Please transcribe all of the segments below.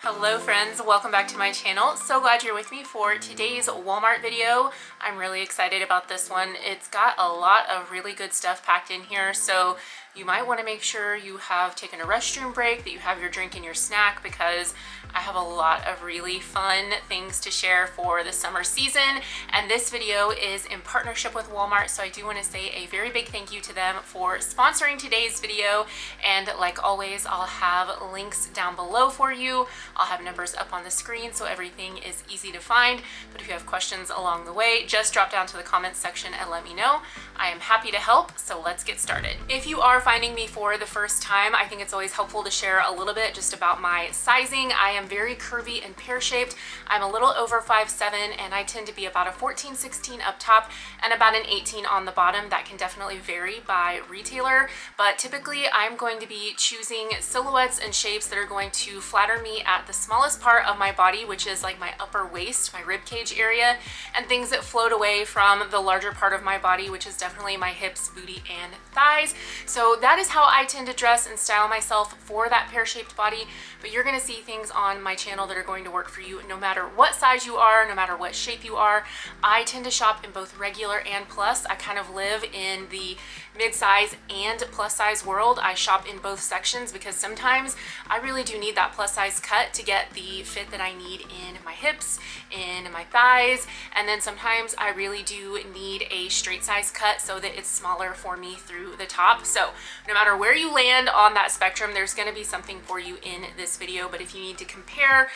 Hello friends, welcome back to my channel. So glad you're with me for today's Walmart video. I'm really excited about this one. It's got a lot of really good stuff packed in here, so you might want to make sure you have taken a restroom break, that you have your drink and your snack, because I have a lot of really fun things to share for the summer season, and this video is in partnership with Walmart, so I do want to say a very big thank you to them for sponsoring today's video. And like always, I'll have links down below for you. I'll have numbers up on the screen so everything is easy to find, but if you have questions along the way, just drop down to the comments section and let me know. I am happy to help, so let's get started. If you are finding me for the first time, I think it's always helpful to share a little bit just about my sizing. I am very curvy and pear-shaped. I'm a little over 5'7", and I tend to be about a 14-16 up top and about an 18 on the bottom. That can definitely vary by retailer, but typically I'm going to be choosing silhouettes and shapes that are going to flatter me at the smallest part of my body, which is like my upper waist, my rib cage area, and things that float away from the larger part of my body, which is definitely my hips, booty, and thighs. So that is how I tend to dress and style myself for that pear-shaped body, but you're gonna see things on my channel that are going to work for you no matter what size you are, no matter what shape you are. I tend to shop in both regular and plus. I kind of live in the mid-size and plus size world. I shop in both sections because sometimes I really do need that plus size cut to get the fit that I need in my hips, in my thighs, and then sometimes I really do need a straight size cut so that it's smaller for me through the top. So no matter where you land on that spectrum, there's going to be something for you in this video. But if you need to compare,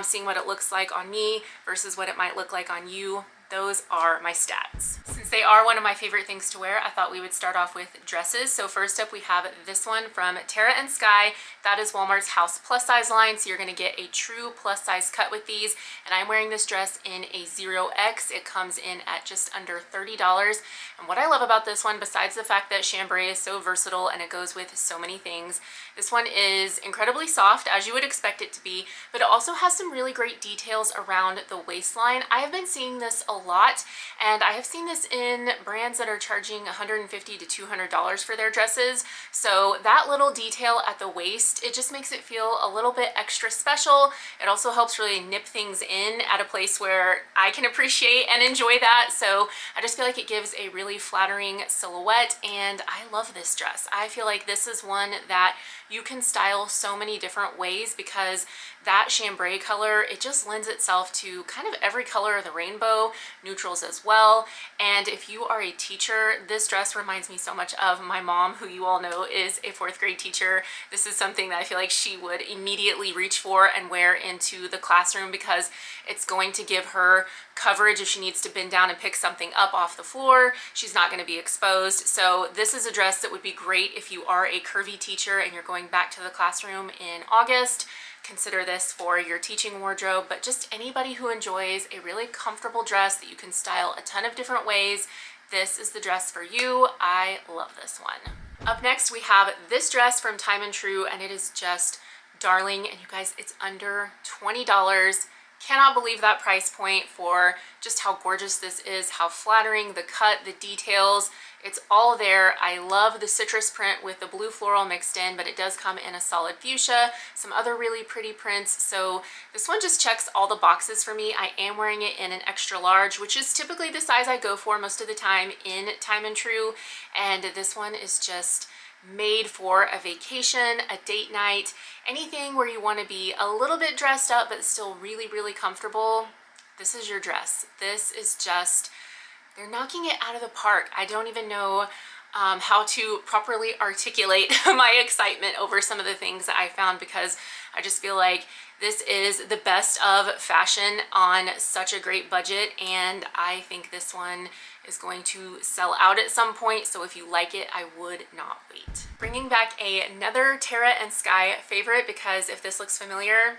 seeing what it looks like on me versus what it might look like on you, those are my stats. Since they are one of my favorite things to wear, I thought we would start off with dresses. So first up, we have this one from Terra and Sky. That is Walmart's House plus size line, so you're gonna get a true plus size cut with these. And I'm wearing this dress in a 0X. It comes in at just under $30. And what I love about this one, besides the fact that chambray is so versatile and it goes with so many things, this one is incredibly soft, as you would expect it to be, but it also has some really great details around the waistline. I have been seeing this a lot, and I have seen this in brands that are charging $150 to $200 for their dresses. So that little detail at the waist, it just makes it feel a little bit extra special. It also helps really nip things in at a place where I can appreciate and enjoy that. So I just feel like it gives a really flattering silhouette, and I love this dress. I feel like this is one that you can style so many different ways because that chambray color, it just lends itself to kind of every color of the rainbow, neutrals as well. And if you are a teacher, this dress reminds me so much of my mom, who you all know is a 4th grade teacher. This is something that I feel like she would immediately reach for and wear into the classroom because it's going to give her coverage if she needs to bend down and pick something up off the floor. She's not going to be exposed. So this is a dress that would be great if you are a curvy teacher and you're going back to the classroom in August. Consider this for your teaching wardrobe, but just anybody who enjoys a really comfortable dress that you can style a ton of different ways, this is the dress for you. I love this one. Up next, we have this dress from Time and True, and it is just darling. And you guys, it's under $20. Cannot believe that price point for just how gorgeous this is, how flattering, the cut, the details. It's all there. I love the citrus print with the blue floral mixed in, but it does come in a solid fuchsia, some other really pretty prints. So this one just checks all the boxes for me. I am wearing it in an extra large, which is typically the size I go for most of the time in Time and True. And this one is just made for a vacation, a date night, anything where you want to be a little bit dressed up but still really, really comfortable. This is your dress. This is just, they're knocking it out of the park. I don't even know how to properly articulate my excitement over some of the things that I found, because I just feel like this is the best of fashion on such a great budget, and I think this one is going to sell out at some point, so if you like it, I would not wait. Bringing back another Terra and Sky favorite, because if this looks familiar,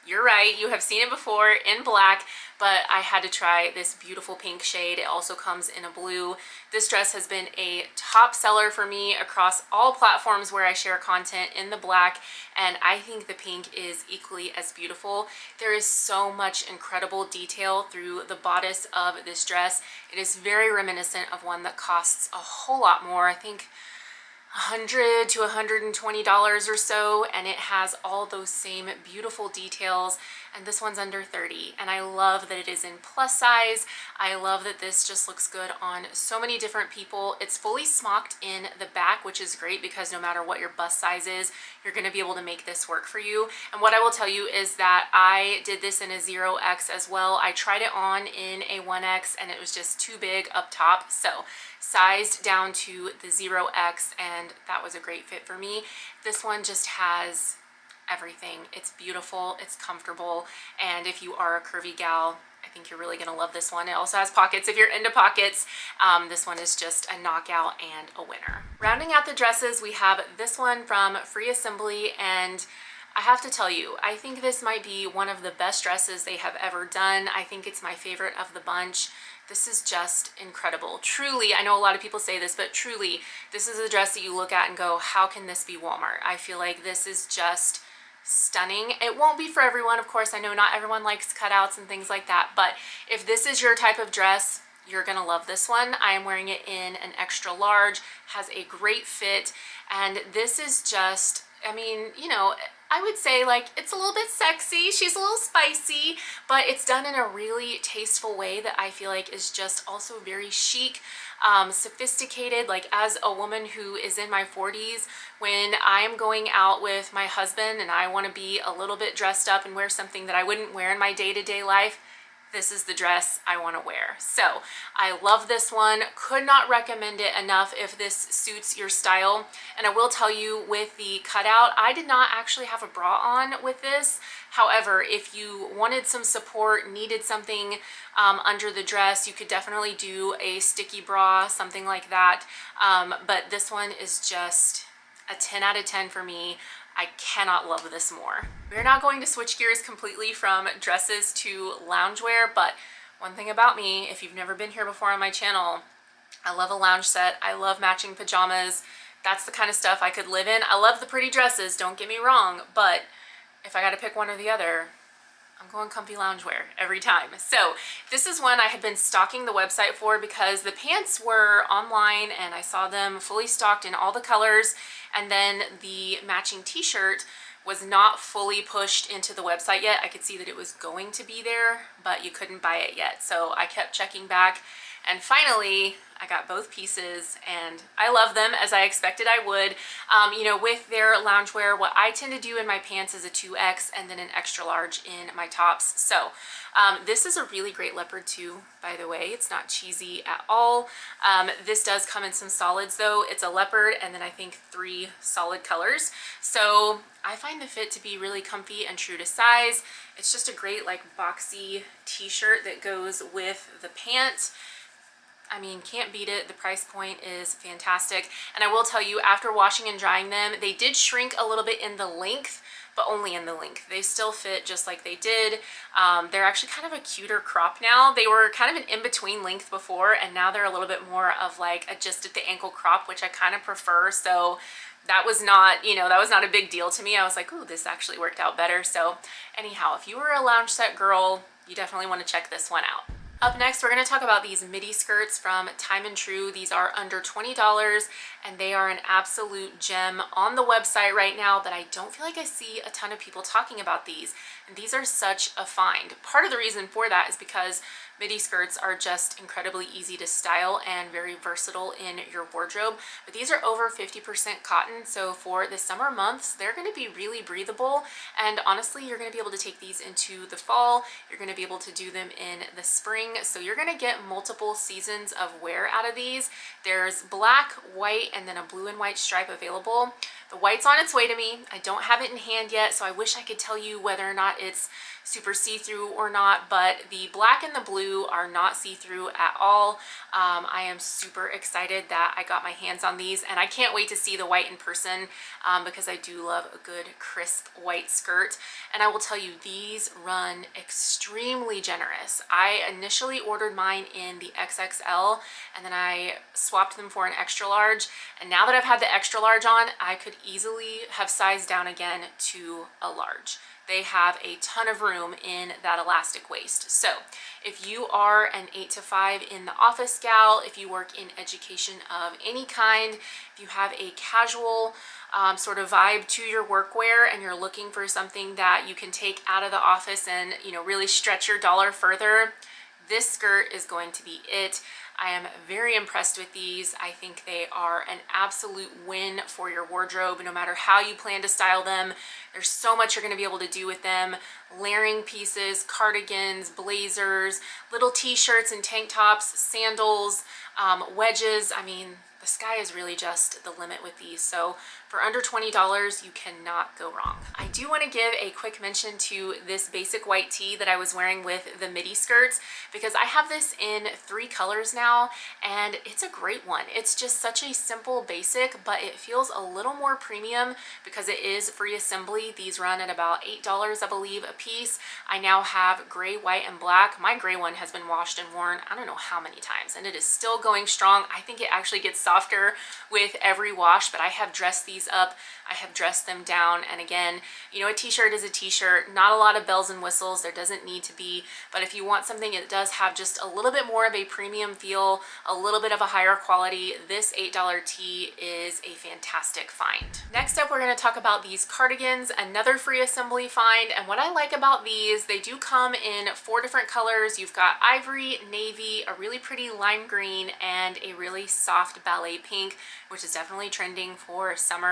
you're right, you have seen it before in black, but I had to try this beautiful pink shade. It also comes in a blue. This dress has been a top seller for me across all platforms where I share content in the black, and I think the pink is equally as beautiful. There is so much incredible detail through the bodice of this dress. It is very reminiscent of one that costs a whole lot more. I think $100 to $120 or so, and it has all those same beautiful details. And this one's under 30, and I love that it is in plus size. I love that this just looks good on so many different people. It's fully smocked in the back, which is great because no matter what your bust size is, you're going to be able to make this work for you. And what I will tell you is that I did this in a 0X as well. I tried it on in a 1X and it was just too big up top, so sized down to the 0X, and that was a great fit for me. This one just has everything. It's beautiful, it's comfortable, and if you are a curvy gal, I think you're really gonna love this one. It also has pockets if you're into pockets. This one is just a knockout and a winner. Rounding out the dresses, we have this one from Free Assembly, and I have to tell you, I think this might be one of the best dresses they have ever done. I think it's my favorite of the bunch. This is just incredible. Truly, I know a lot of people say this, but truly, this is a dress that you look at and go, how can this be Walmart? I feel like this is just stunning. It won't be for everyone, of course. I know not everyone likes cutouts and things like that, but if this is your type of dress, you're gonna love this one. I am wearing it in an extra large, has a great fit, and this is just, I mean, you know, I would say like it's a little bit sexy, she's a little spicy, but it's done in a really tasteful way that I feel like is just also very chic, sophisticated. Like as a woman who is in my 40s, when I am going out with my husband and I want to be a little bit dressed up and wear something that I wouldn't wear in my day-to-day life, this is the dress I want to wear. So I love this one. Could not recommend it enough if this suits your style. And I will tell you, with the cutout, I did not actually have a bra on with this. However, if you wanted some support, needed something under the dress, you could definitely do a sticky bra, something like that. But this one is just a 10 out of 10 for me. I cannot love this more. We're not going to switch gears completely from dresses to loungewear, but one thing about me, if you've never been here before on my channel, I love a lounge set. I love matching pajamas. That's the kind of stuff I could live in. I love the pretty dresses, don't get me wrong, but if I gotta pick one or the other, I'm going comfy loungewear every time. So this is one I had been stalking the website for because the pants were online and I saw them fully stocked in all the colors, and then the matching t-shirt was not fully pushed into the website yet. I could see that it was going to be there, but you couldn't buy it yet. So I kept checking back, and finally I got both pieces and I love them, as I expected I would. You know, with their loungewear, what I tend to do in my pants is a 2X and then an extra large in my tops. So this is a really great leopard too, by the way. It's not cheesy at all. This does come in some solids though. It's a leopard and then I think 3 solid colors. So I find the fit to be really comfy and true to size. It's just a great like boxy t-shirt that goes with the pant. I mean, can't beat it. The price point is fantastic. And I will tell you, after washing and drying them, they did shrink a little bit in the length, but only in the length. They still fit just like they did. They're actually kind of a cuter crop now. They were kind of an in-between length before, and now they're a little bit more of like a just at the ankle crop, which I kind of prefer. So that was not, you know, that was not a big deal to me. I was like, ooh, this actually worked out better. So anyhow, if you were a lounge set girl, you definitely want to check this one out. Up next, we're going to talk about these midi skirts from Time and True. These are under $20 and they are an absolute gem on the website right now, but I don't feel like I see a ton of people talking about these. And these are such a find. Part of the reason for that is because midi skirts are just incredibly easy to style and very versatile in your wardrobe. But these are over 50% cotton, so for the summer months, they're going to be really breathable. And honestly, you're going to be able to take these into the fall. You're going to be able to do them in the spring. So you're going to get multiple seasons of wear out of these. There's black, white, and then a blue and white stripe available. The white's on its way to me. I don't have it in hand yet, so I wish I could tell you whether or not it's super see-through or not, but the black and the blue are not see-through at all. I am super excited that I got my hands on these, and I can't wait to see the white in person because I do love a good crisp white skirt. And I will tell you, these run extremely generous. I initially ordered mine in the XXL and then I swapped them for an extra large, and now that I've had the extra large on, I could easily have sized down again to a large. they have a ton of room in that elastic waist. So if you are an 8 to 5 in the office gal, if you work in education of any kind, if you have a casual sort of vibe to your workwear and you're looking for something that you can take out of the office and, you know, really stretch your dollar further, this skirt is going to be it. I am very impressed with these. I think they are an absolute win for your wardrobe, no matter how you plan to style them. There's so much you're going to be able to do with them. Layering pieces, cardigans, blazers, little t-shirts and tank tops, sandals, wedges. I mean, the sky is really just the limit with these. So for under $20, you cannot go wrong. I do want to give a quick mention to this basic white tee that I was wearing with the midi skirts, because I have this in 3 colors now, and it's a great one. It's just such a simple basic, but it feels a little more premium because it is free assembly. These run at about $8, I believe, a piece. I now have gray, white, and black. My gray one has been washed and worn I don't know how many times, and it is still going strong. I think it actually gets softer with every wash, but I have dressed these up, I have dressed them down, and again, you know, a t-shirt is a t-shirt, not a lot of bells and whistles, there doesn't need to be, but if you want something that does have just a little bit more of a premium feel, a little bit of a higher quality, this $8 tee is a fantastic find. Next up, we're going to talk about these cardigans, another free assembly find, and what I like about these, they do come in 4 different colors. You've got ivory, navy, a really pretty lime green, and a really soft ballet pink, which is definitely trending for summer.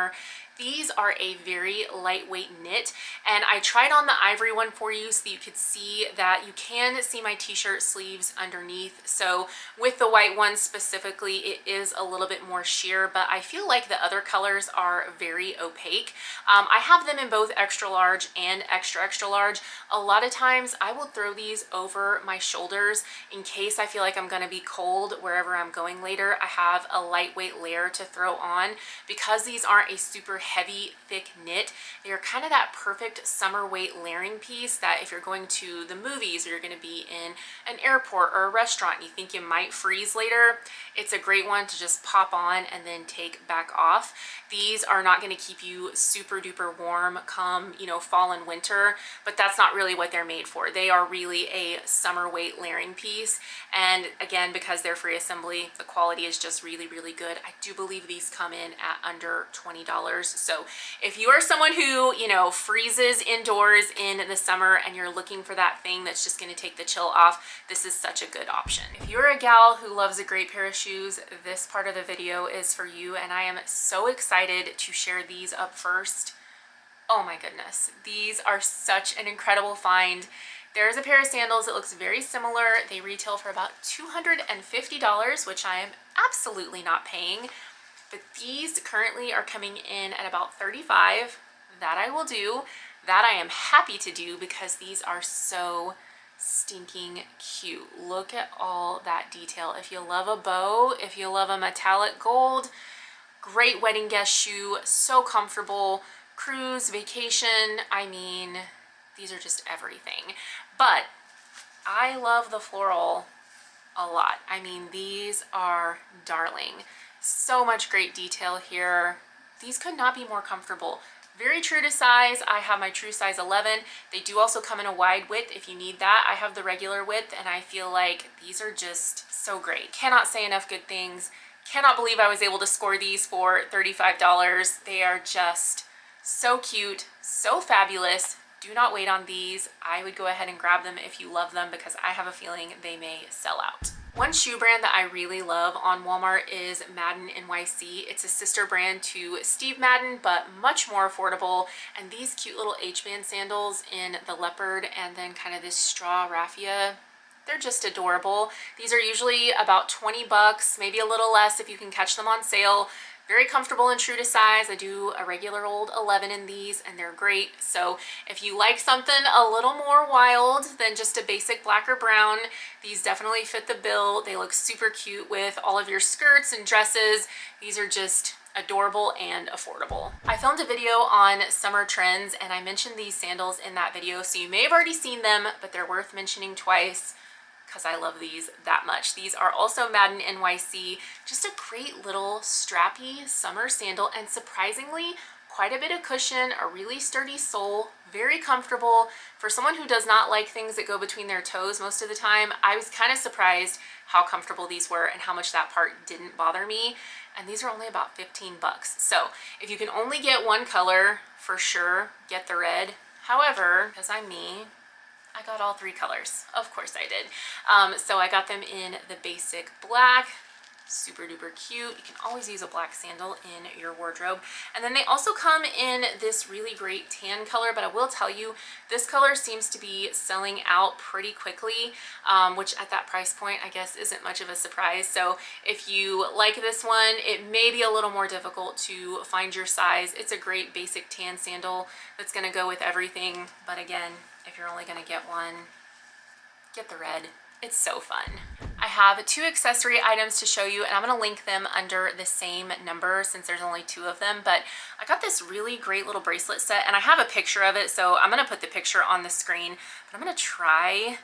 These are a very lightweight knit, and I tried on the ivory one for you so that you could see that you can see my t-shirt sleeves underneath. So with the white one specifically, it is a little bit more sheer, but I feel like the other colors are very opaque. I have them in both extra large and extra large. A lot of times I will throw these over my shoulders in case I feel like I'm going to be cold wherever I'm going later. I have a lightweight layer to throw on. Because these aren't a super heavy, thick knit, they are kind of that perfect summer weight layering piece that if you're going to the movies or you're going to be in an airport or a restaurant and you think you might freeze later, it's a great one to just pop on and then take back off. These are not going to keep you super duper warm come, you know, fall and winter, but that's not really what they're made for. They are really a summer weight layering piece, and again, because they're free assembly, the quality is just really, really good. I do believe these come in at under $20. So if you are someone who, you know, freezes indoors in the summer and you're looking for that thing that's just going to take the chill off, this is such a good option. If you're a gal who loves a great pair of shoes, this part of the video is for you, and I am so excited to share these up first. Oh my goodness, these are such an incredible find. There's a pair of sandals that looks very similar. They retail for about $250, which I am absolutely not paying. But these currently are coming in at about $35. That I will do. That I am happy to do because these are so stinking cute. Look at all that detail. If you love a bow, if you love a metallic gold, great wedding guest shoe, so comfortable. Cruise, vacation, I mean, these are just everything. But I love the floral a lot. I mean, these are darling. So much great detail here. These could not be more comfortable. Very true to size. I have my true size 11. They do also come in a wide width if you need that. I have the regular width, and I feel like these are just so great. Cannot say enough good things. Cannot believe I was able to score these for $35. They are just so cute, so fabulous. Do not wait on these. I would go ahead and grab them if you love them because I have a feeling they may sell out. One shoe brand that I really love on Walmart is Madden NYC. It's a sister brand to Steve Madden, but much more affordable. And these cute little H-band sandals in the leopard and then kind of this straw raffia, they're just adorable. These are usually about 20 bucks, maybe a little less if you can catch them on sale. Very comfortable and true to size. I do a regular old 11 in these, and they're great. So if you like something a little more wild than just a basic black or brown, these definitely fit the bill. They look super cute with all of your skirts and dresses. These are just adorable and affordable. I filmed a video on summer trends, and I mentioned these sandals in that video, so you may have already seen them, but they're worth mentioning twice because I love these that much. These are also Madden NYC, just a great little strappy summer sandal, and surprisingly quite a bit of cushion, a really sturdy sole, very comfortable. For someone who does not like things that go between their toes most of the time, I was kind of surprised how comfortable these were and how much that part didn't bother me. And these are only about 15 bucks. So if you can only get one color, for sure, get the red. However, because I'm me, I got all 3 colors. Of course I did. So I got them in the basic black, super duper cute. You can always use a black sandal in your wardrobe. And then they also come in this really great tan color, but I will tell you, this color seems to be selling out pretty quickly, which at that price point, I guess, isn't much of a surprise. So if you like this one, it may be a little more difficult to find your size. It's a great basic tan sandal that's gonna go with everything. But again, if you're only gonna get one, get the red. It's so fun. I have 2 accessory items to show you, and I'm going to link them under the same number since there's only 2 of them. But I got this really great little bracelet set, and I have a picture of it, so I'm going to put the picture on the screen. But I'm going to try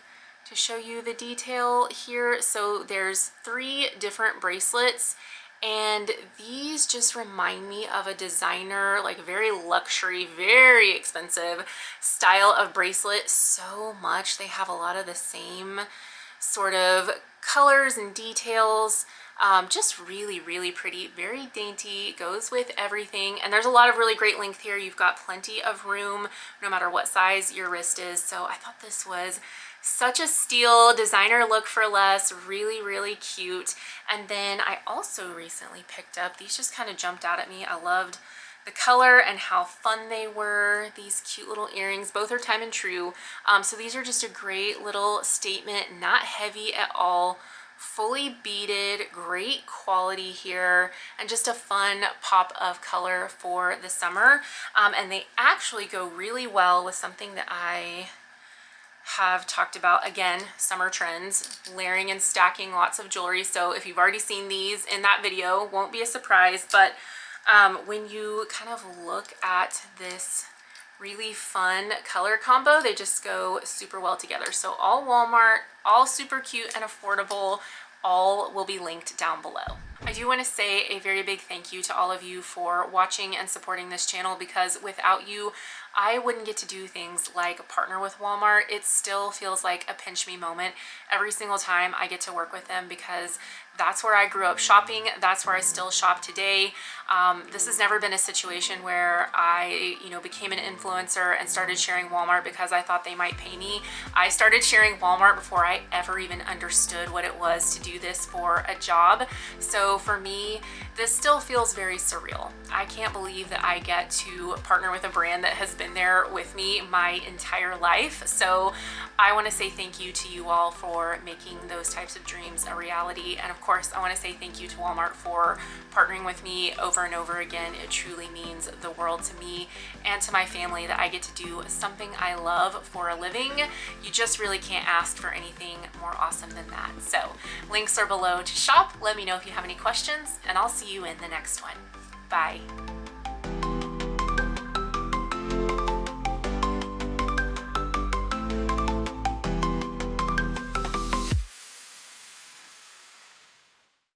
to show you the detail here. So there's 3 different bracelets, and these just remind me of a designer, like very luxury, very expensive style of bracelet so much. They have a lot of the same sort of colors and details. Just really, really pretty, very dainty, goes with everything. And there's a lot of really great length here. You've got plenty of room no matter what size your wrist is. So I thought this was such a steal, designer look for less, really, really cute. And then I also recently picked up, these just kind of jumped out at me. I loved the color and how fun they were. These cute little earrings, both are time and true. So these are just a great little statement, not heavy at all, fully beaded, great quality here, and just a fun pop of color for the summer. And they actually go really well with something that I have talked about, again, summer trends, layering and stacking lots of jewelry. So if you've already seen these in that video, won't be a surprise, but when you kind of look at this really fun color combo, they just go super well together. So all Walmart, all super cute and affordable, all will be linked down below. I do want to say a very big thank you to all of you for watching and supporting this channel, because without you, I wouldn't get to do things like partner with Walmart. It still feels like a pinch me moment every single time I get to work with them, because that's where I grew up shopping. That's where I still shop today. This has never been a situation where I, became an influencer and started sharing Walmart because I thought they might pay me. I started sharing Walmart before I ever even understood what it was to do this for a job. So for me, this still feels very surreal. I can't believe that I get to partner with a brand that has been there with me my entire life. So I want to say thank you to you all for making those types of dreams a reality. And of course, I want to say thank you to Walmart for partnering with me over and over again. It truly means the world to me and to my family that I get to do something I love for a living. You just really can't ask for anything more awesome than that. So links are below to shop. Let me know if you have any questions, and I'll see you in the next one. Bye.